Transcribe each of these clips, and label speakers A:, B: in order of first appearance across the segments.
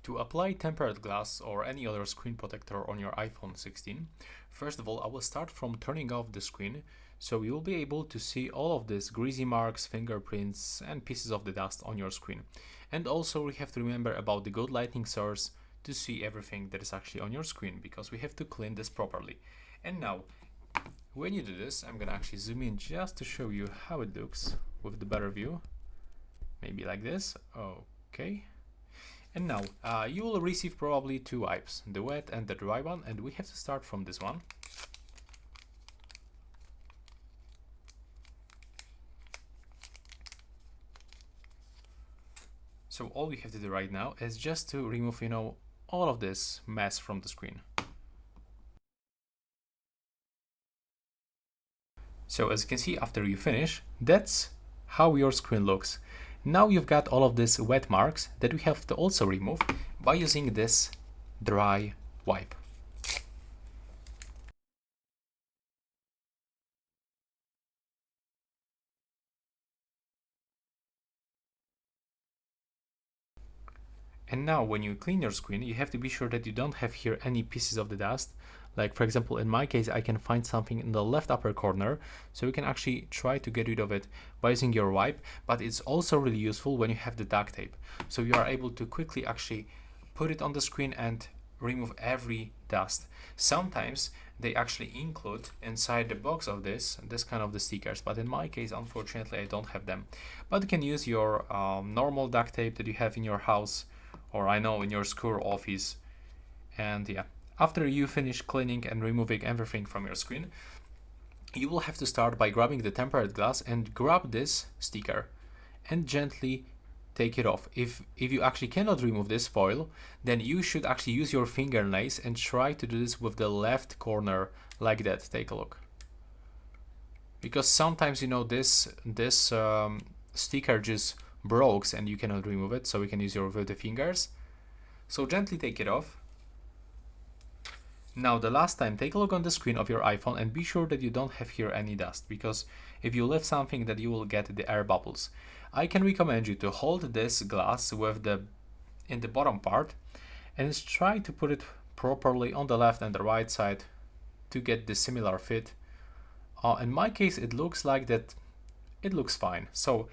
A: To apply tempered glass or any other screen protector on your iPhone 16, first of all, I will start from turning off the screen, so you will be able to see all of these greasy marks, fingerprints and pieces of the dust on your screen. And also we have to remember about the good lighting source to see everything that is actually on your screen, because we have to clean this properly. And now, when you do this, I'm gonna actually zoom in just to show you how it looks with the better view. Maybe like this. Okay. And now you will receive probably two wipes, the wet and the dry one, and we have to start from this one. So all we have to do right now is just to remove, all of this mess from the screen. So as you can see, after you finish, that's how your screen looks. Now you've got all of these wet marks that we have to also remove by using this dry wipe. And now when you clean your screen, you have to be sure that you don't have here any pieces of the dust. Like for example, in my case, I can find something in the left upper corner, so you can actually try to get rid of it by using your wipe, but it's also really useful when you have the duct tape. So you are able to quickly actually put it on the screen and remove every dust. Sometimes they actually include inside the box of this kind of the stickers, but in my case, unfortunately, I don't have them. But you can use your normal duct tape that you have in your house, or I know in your school or office. And yeah, after you finish cleaning and removing everything from your screen, you will have to start by grabbing the tempered glass and grab this sticker and gently take it off. If you actually cannot remove this foil, then you should actually use your fingernails and try to do this with the left corner like that. Take a look. Because sometimes, this sticker just breaks and you cannot remove it, so we can use your with the fingers. So gently take it off. Now the last time, take a look on the screen of your iPhone and be sure that you don't have here any dust, because if you lift something, that you will get the air bubbles. I can recommend you to hold this glass with in the bottom part and try to put it properly on the left and the right side to get the similar fit. In my case, it looks like that. It looks fine. So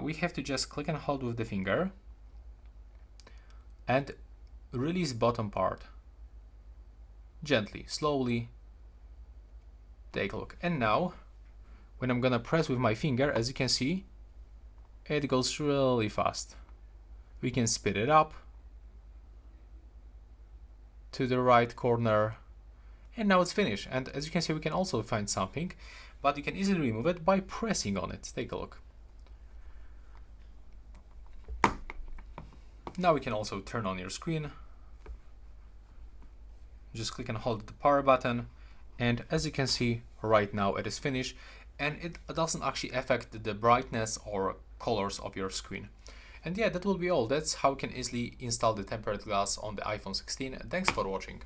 A: we have to just click and hold with the finger and release bottom part. Gently, slowly. Take a look. And now, when I'm gonna press with my finger, as you can see, it goes really fast. We can speed it up to the right corner, and now it's finished. And as you can see, we can also find something, but you can easily remove it by pressing on it. Take a look. Now we can also turn on your screen. Just click and hold the power button, and as you can see right now, it is finished, and it doesn't actually affect the brightness or colors of your screen. And yeah, that will be all. That's how you can easily install the tempered glass on the iPhone 16. Thanks for watching.